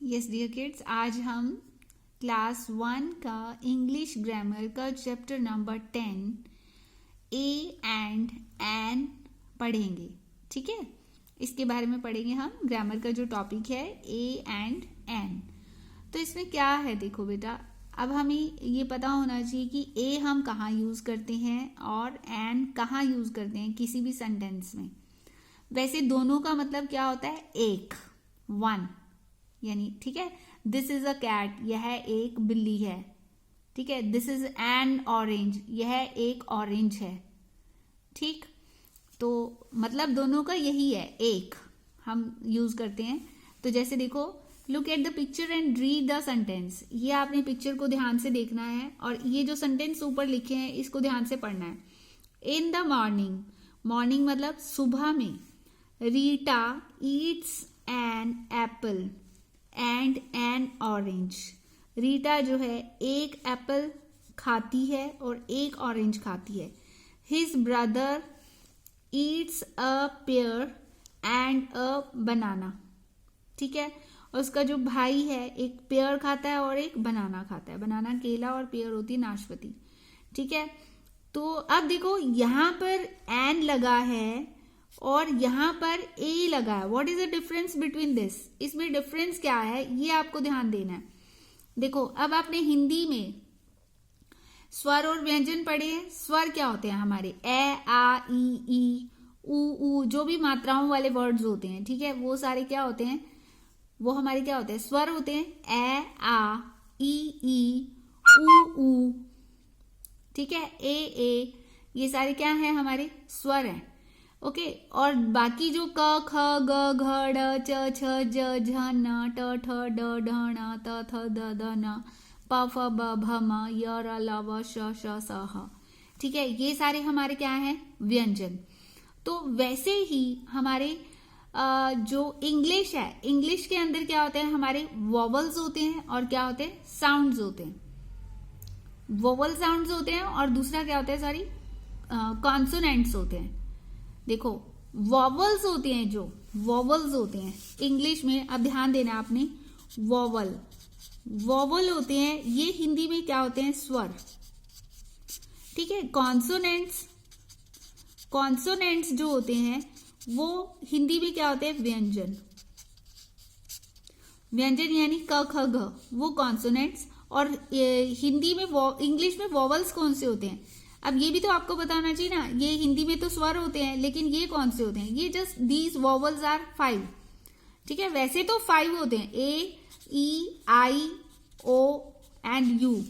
Yes dear kids, आज हम class 1 का इंग्लिश ग्रामर का chapter number 10 a and an पढ़ेंगे। ठीक है, इसके बारे में पढ़ेंगे हम। ग्रामर का जो टॉपिक है ए एंड एन, तो इसमें क्या है देखो बेटा, अब हमें ये पता होना चाहिए कि ए हम कहाँ यूज़ करते हैं और एन कहाँ यूज़ करते हैं किसी भी सेंटेंस में। वैसे दोनों का मतलब क्या होता है, एक, वन, यानी ठीक है, दिस इज अ कैट, यह एक बिल्ली है। ठीक है, दिस इज एन ऑरेंज, यह एक ऑरेंज है। ठीक, तो मतलब दोनों का यही है, एक हम यूज करते हैं। तो जैसे देखो, look at the picture and read the sentence. ये आपने पिक्चर को ध्यान से देखना है और ये जो सेंटेंस ऊपर लिखे हैं इसको ध्यान से पढ़ना है। इन द मॉर्निंग, मॉर्निंग मतलब सुबह में, Rita eats an apple and an orange. Rita जो है एक एप्पल खाती है और एक ऑरेंज खाती है। His brother eats a pear and a banana. ठीक है, और उसका जो भाई है एक पेयर खाता है और एक बनाना खाता है। बनाना केला और पेयर होती है नाशपाती। ठीक है, तो अब देखो यहाँ पर एन लगा है और यहाँ पर ए लगा है। What is the difference between this? इसमें डिफरेंस क्या है ये आपको ध्यान देना है। देखो, अब आपने हिंदी में स्वर और व्यंजन पढ़े हैं। स्वर क्या होते हैं हमारे, ए, आ, ई, ऊ, जो भी मात्राओं वाले वर्ड्स होते हैं, ठीक है, वो सारे क्या होते हैं, वो हमारे क्या होते हैं, स्वर होते हैं। ए, आ, ई, ऊ, ठीक है, ए, ये सारे क्या है, हमारे स्वर हैं। ओके, और बाकी जो क, ख, ग, घ, ड़, च, छ, ज, झ, न, ट, ठ, ड, ढ, ण, त, थ, द, ध, न, प, फ, ब, भ, म, य, र, ल, व, श, स, ह। ठीक है, ये सारे हमारे क्या हैं, व्यंजन। तो वैसे ही हमारे जो इंग्लिश है, इंग्लिश के अंदर क्या होते हैं, हमारे वॉवल्स होते हैं और क्या होते हैं, साउंड्स होते हैं। वोवल साउंड्स होते हैं और दूसरा क्या होता है, सॉरी, कॉन्सोनेंट्स होते हैं। देखो, वॉवल्स होते हैं, जो वॉवल्स होते हैं इंग्लिश में, अब ध्यान देना आपने, वॉवल होते हैं, ये हिंदी में क्या होते हैं, स्वर। ठीक है, कॉन्सोनेंट्स जो होते हैं वो हिंदी में क्या होते हैं, व्यंजन। व्यंजन यानी क, ख, घ, वो कॉन्सोनेंट्स। और हिंदी में इंग्लिश में वॉवल्स कौन से होते हैं, अब ये भी तो आपको बताना चाहिए ना। ये हिंदी में तो स्वर होते हैं, लेकिन ये कौन से होते हैं, ये जस्ट दीज वॉवल्स आर 5। ठीक है, वैसे तो 5 होते हैं, ए, ई, आई, ओ एंड यू,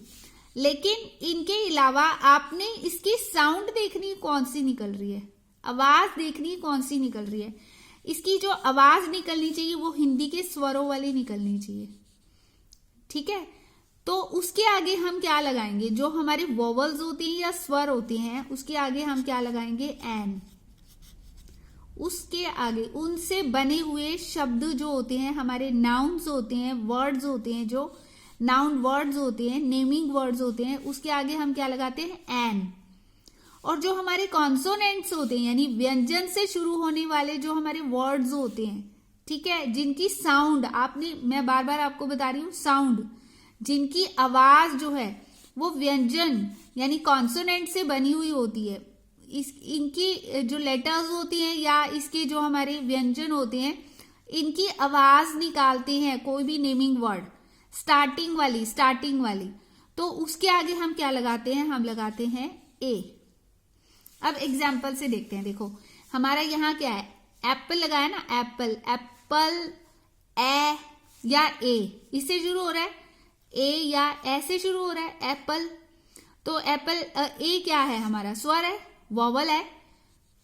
लेकिन इनके अलावा आपने इसकी साउंड देखनी कौन सी निकल रही है, आवाज देखनी कौन सी निकल रही है। इसकी जो आवाज निकलनी चाहिए वो हिंदी के स्वरों वाली निकलनी चाहिए। ठीक है, तो उसके आगे हम क्या लगाएंगे, जो हमारे वोवल्स होती हैं या स्वर होते हैं उसके आगे हम क्या लगाएंगे, एन। उसके आगे उनसे बने हुए शब्द जो होते हैं, हमारे नाउन्स होते हैं, वर्ड्स होते हैं, जो नाउन वर्ड्स होते हैं, नेमिंग वर्ड्स होते हैं, उसके आगे हम क्या लगाते हैं, एन। और जो हमारे कॉन्सोनेंट्स होते हैं, यानी व्यंजन से शुरू होने वाले जो हमारे वर्ड्स होते हैं, ठीक है, जिनकी साउंड आपने, मैं बार बार आपको बता रही हूं, साउंड, जिनकी आवाज जो है वो व्यंजन यानी कॉन्सोनेंट से बनी हुई होती है। इनकी जो लेटर्स होती हैं या इसके जो हमारे व्यंजन होते हैं, इनकी आवाज निकालते हैं कोई भी नेमिंग वर्ड, स्टार्टिंग वाली, तो उसके आगे हम क्या लगाते हैं, हम लगाते हैं ए। अब एग्जाम्पल से देखते हैं। देखो, हमारा यहाँ क्या है, एप्पल लगाया ना, एप्पल, ए या ए, इससे शुरू हो रहा है, ए या ऐसे शुरू हो रहा है, एप्पल। तो एप्पल, ए क्या है, हमारा स्वर है, वॉवल है,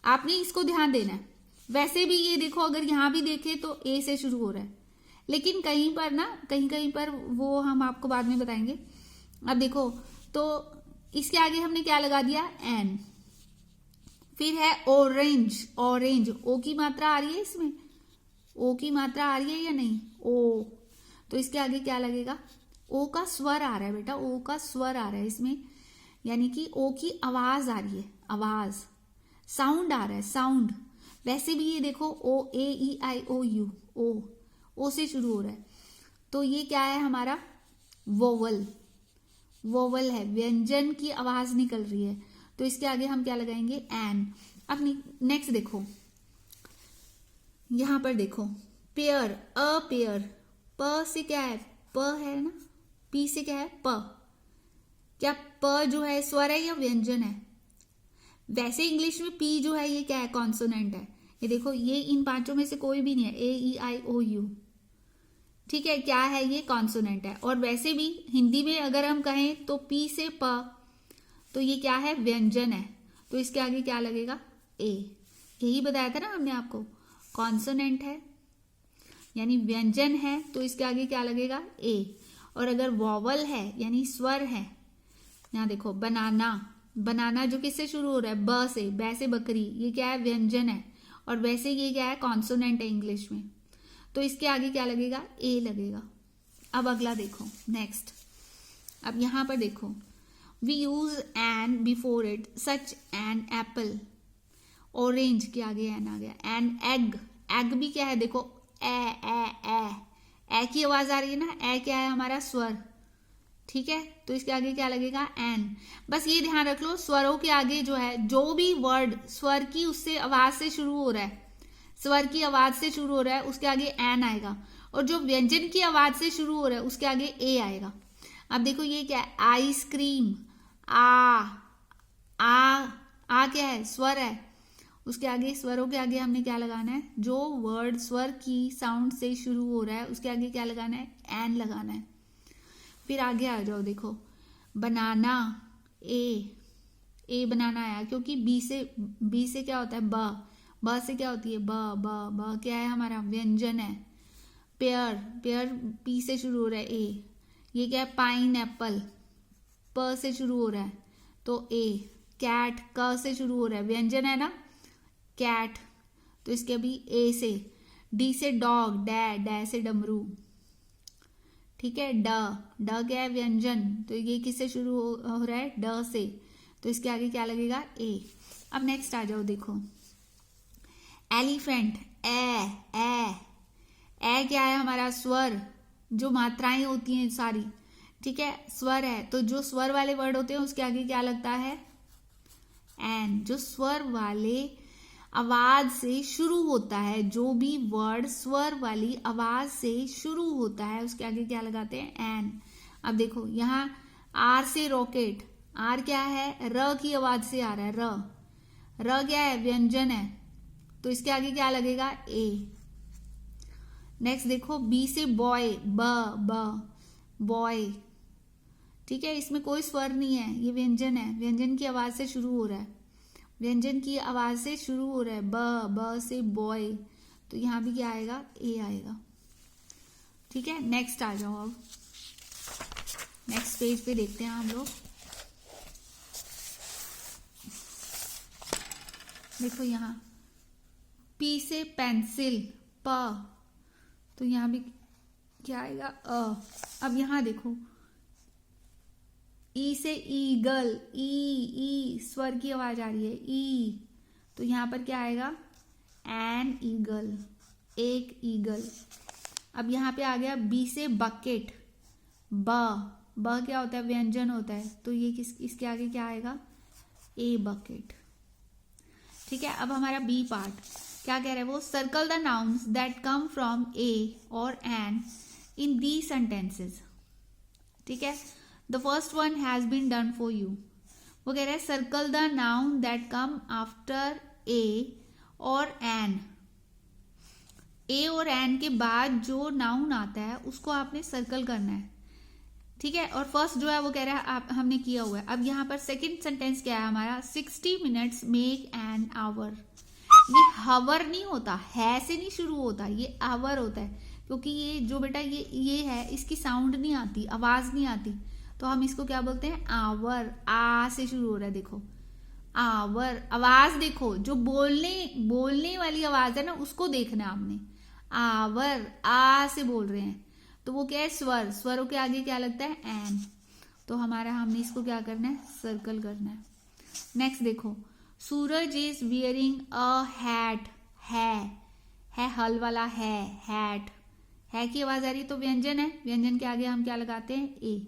आपने इसको ध्यान देना है। वैसे भी ये देखो, अगर यहां भी देखें तो ए से शुरू हो रहा है, लेकिन कहीं पर ना, कहीं पर वो हम आपको बाद में बताएंगे। अब देखो, तो इसके आगे हमने क्या लगा दिया, एन। फिर है ऑरेंज, ओ की मात्रा आ रही है इसमें, ओ की मात्रा आ रही है या नहीं, ओ, तो इसके आगे क्या लगेगा, ओ का स्वर आ रहा है बेटा, ओ का स्वर आ रहा है इसमें, यानी कि ओ की आवाज आ रही है, आवाज, साउंड आ रहा है, साउंड। वैसे भी ये देखो, ओ, ए, ई, आई, ओ, यू, ओ से शुरू हो रहा है। तो ये क्या है हमारा वोवल, वोवल है, व्यंजन की आवाज निकल रही है, तो इसके आगे हम क्या लगाएंगे एन। अब नेक्स्ट देखो, यहां पर देखो पेयर, अ पेयर, प से क्या है, प है ना, पी से क्या है प, क्या प जो है स्वर है या व्यंजन है? वैसे इंग्लिश में पी जो है ये क्या है, कॉन्सोनेंट है। ये देखो ये इन पांचों में से कोई भी नहीं है, ए ई आई ओ यू, ठीक है, क्या है ये कॉन्सोनेंट है। और वैसे भी हिंदी में अगर हम कहें तो पी से प, तो ये क्या है व्यंजन है, तो इसके आगे क्या लगेगा ए। यही बताया था ना हमने आपको, कॉन्सोनेंट है यानी व्यंजन है, तो इसके आगे क्या लगेगा ए। और अगर वॉवल है यानी स्वर है, यहाँ देखो बनाना, बनाना जो किससे शुरू हो रहा है, ब से, बै से बकरी, ये क्या है व्यंजन है, और वैसे ये क्या है कॉन्सोनेंट है इंग्लिश में, तो इसके आगे क्या लगेगा ए लगेगा। अब अगला देखो नेक्स्ट, अब यहां पर देखो we use an before it such an apple, orange के आगे एन आ गया, एन एग, एग भी क्या है देखो ए की आवाज आ रही है ना, ए क्या है हमारा स्वर, ठीक है, तो इसके आगे क्या लगेगा एन। बस ये ध्यान रख लो स्वरों के आगे जो है जो भी वर्ड स्वर की उससे आवाज से शुरू हो रहा है, स्वर की आवाज से शुरू हो रहा है उसके आगे एन आएगा, और जो व्यंजन की आवाज से शुरू हो रहा है उसके आगे ए आएगा। अब देखो ये क्या है आइसक्रीम, आ क्या है स्वर है, उसके आगे स्वरों के आगे हमने क्या लगाना है, जो वर्ड स्वर की साउंड से शुरू हो रहा है उसके आगे क्या लगाना है एन लगाना है। फिर आगे आ जाओ देखो बनाना, ए बनाना आया क्योंकि बी से क्या होता है ब से क्या होती है ब क्या है हमारा व्यंजन है। पेयर, पेयर पी से शुरू हो रहा है ए, ये क्या है पाइन एप्पल, प से शुरू हो रहा है तो ए। कैट क से शुरू हो रहा है व्यंजन है ना कैट, तो इसके अभी ए से। डी से डॉग, डै से डमरू, ठीक है। ड क्या है व्यंजन, तो ये किससे शुरू हो रहा है ड से, तो इसके आगे क्या लगेगा ए। अब नेक्स्ट आ जाओ देखो एलिफेंट, ए क्या है हमारा स्वर, जो मात्राएं होती हैं सारी, ठीक है स्वर है, तो जो स्वर वाले वर्ड होते हैं उसके आगे क्या लगता है एन। जो स्वर वाले आवाज से शुरू होता है, जो भी वर्ड स्वर वाली आवाज से शुरू होता है उसके आगे क्या लगाते हैं एन। अब देखो यहाँ आर से रॉकेट, आर क्या है र की आवाज से आ रहा है, र क्या है व्यंजन है, तो इसके आगे क्या लगेगा ए। नेक्स्ट देखो बी से बॉय, बॉय, ठीक है, इसमें कोई स्वर नहीं है, ये व्यंजन है, व्यंजन की आवाज से शुरू हो रहा है, व्यंजन की आवाज से शुरू हो रहा है ब से बॉय, तो यहां भी क्या आएगा ए आएगा, ठीक है। नेक्स्ट आ जाओ, अब नेक्स्ट पेज पे देखते हैं हम लोग। देखो यहाँ पी से पेंसिल, प, तो यहां भी क्या आएगा अ। अब यहां देखो ई से ईगल, ई स्वर की आवाज आ रही है ई, तो यहां पर क्या आएगा एन ईगल, एक ईगल। अब यहां पे आ गया बी से बकेट, ब क्या होता है व्यंजन होता है, तो ये इसके आगे क्या आएगा ए बकेट, ठीक है। अब हमारा बी पार्ट क्या कह रहा है वो, circle the nouns that come from a और एन इन दी सेंटेंसेस, ठीक है। The first one has been done for you, वो कह रहा है circle the noun that come after a और एन, ए और एन के बाद जो नाउन आता है उसको आपने सर्कल करना है, ठीक है। और फर्स्ट जो है वो कह रहा है आप हमने किया हुआ है। अब यहाँ पर सेकंड सेंटेंस क्या है हमारा, 60 मिनट्स मेक एन आवर, ये हवर नहीं होता, है से नहीं शुरू होता, ये आवर होता है, क्योंकि ये जो बेटा ये है इसकी साउंड नहीं आती, आवाज नहीं आती, तो हम इसको क्या बोलते हैं आवर, आ से शुरू हो रहा है, देखो आवर। आवाज देखो जो बोलने वाली आवाज है ना उसको देखना है आपने, आवर आ से बोल रहे हैं, तो वो क्या है स्वर, स्वरों के आगे क्या लगता है एन, तो हमारा हमने इसको क्या करना है सर्कल करना है। नेक्स्ट देखो सूरज इज वियरिंग अ हैट, है हल वाला है, हैट है की आवाज आ रही है तो व्यंजन है, व्यंजन के आगे हम क्या लगाते हैं, ए।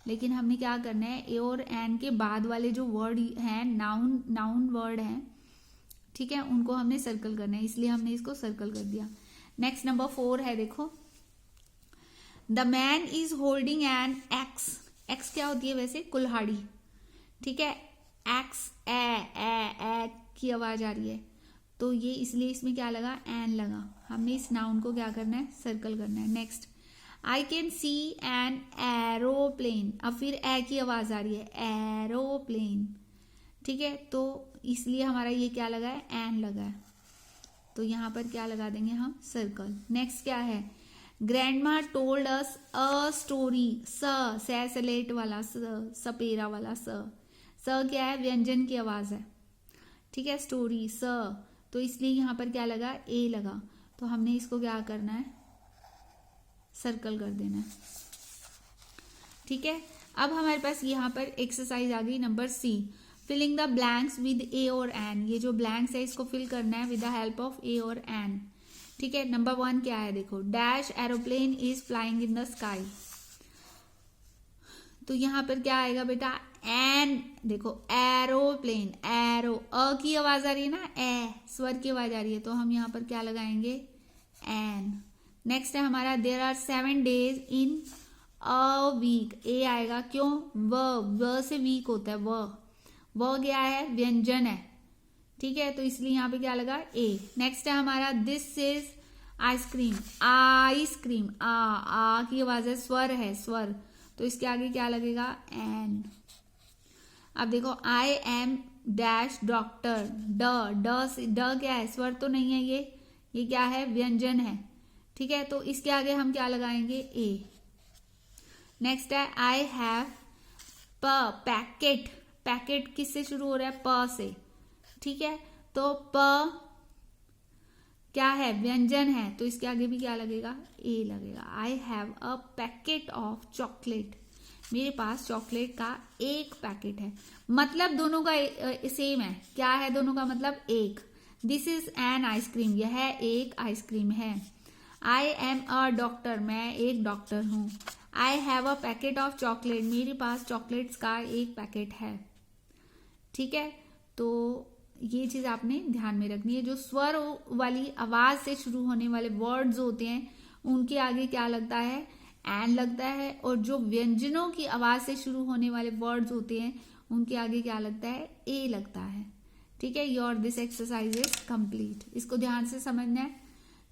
लेकिन हमने क्या करना है, ए और एन के बाद वाले जो वर्ड हैं, नाउन वर्ड हैं, ठीक है, उनको हमने सर्कल करना है, इसलिए हमने इसको सर्कल कर दिया। नेक्स्ट नंबर 4 है, देखो, the man is holding N x. X क्या होती है वैसे, कुल्हाड़ी, ठीक है। एक्स, ए की आवाज आ रही है तो ये इसलिए इसमें क्या लगा, एन लगा। हमने इस नाउन को क्या करना है, सर्कल करना है। Next, I can see an aeroplane. अब फिर ए की आवाज आ रही है, एरोप्लेन, ठीक है, तो इसलिए हमारा ये क्या लगा है, एन लगा है, तो यहां पर क्या लगा देंगे हम, सर्कल। नेक्स्ट क्या है, grandma told us a story. से सलेट वाला सपेरा वाला स क्या है, व्यंजन की आवाज है, ठीक है, स्टोरी तो इसलिए यहां पर क्या लगा, ए लगा, तो हमने इसको क्या करना है, सर्कल कर देना है, ठीक है। अब हमारे पास यहाँ पर एक्सरसाइज आ गई number C, filling the blanks with a और एन। ये जो ब्लैंक्स है इसको फिल करना है विद द हेल्प ऑफ ए और एन, ठीक है। नंबर 1 क्या है, देखो, dash aeroplane is flying in the sky. तो यहाँ पर क्या आएगा बेटा, एन, देखो, एरोप्लेन, एरो, अ की आवाज आ रही है ना, ए स्वर की आवाज आ रही है, तो हम यहाँ पर क्या लगाएंगे, एन। नेक्स्ट है हमारा, there are 7 days in a week. A आएगा, क्यों, व से वीक होता है, व क्या है, व्यंजन है, ठीक है, तो इसलिए यहाँ पे क्या लगा, ए। नेक्स्ट है हमारा, दिस इज आइसक्रीम, आइसक्रीम, आ की आवाज है, स्वर है, स्वर, तो इसके आगे क्या लगेगा, एन। अब देखो, आई एम डैश डॉक्टर, ड क्या है, स्वर तो नहीं है, ये क्या है, व्यंजन है, ठीक है, तो इसके आगे हम क्या लगाएंगे, ए। नेक्स्ट है, आई हैव पैकेट। पैकेट किससे शुरू हो रहा है, प से, ठीक है, तो प क्या है, व्यंजन है, तो इसके आगे भी क्या लगेगा, ए लगेगा। I have a packet of chocolate. मेरे पास चॉकलेट का एक पैकेट है, मतलब दोनों का सेम है, क्या है दोनों का मतलब, एक। दिस इज एन आइसक्रीम, यह एक आइसक्रीम है। आई एम अ डॉक्टर, मैं एक डॉक्टर हूँ। I have a packet of chocolate, मेरे पास चॉकलेट्स का एक पैकेट है, ठीक है। तो ये चीज आपने ध्यान में रखनी है, जो स्वर वाली आवाज से शुरू होने वाले वर्ड्स होते हैं उनके आगे क्या लगता है, एन लगता है, और जो व्यंजनों की आवाज से शुरू होने वाले वर्ड्स होते हैं उनके आगे क्या लगता है, ए लगता है, ठीक है। Your this exercise is complete. इसको ध्यान से समझना है,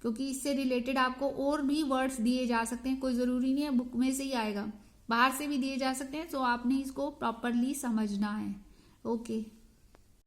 क्योंकि इससे रिलेटेड आपको और भी वर्ड्स दिए जा सकते हैं, कोई जरूरी नहीं है बुक में से ही आएगा, बाहर से भी दिए जा सकते हैं, तो आपने इसको प्रॉपरली समझना है। ओके।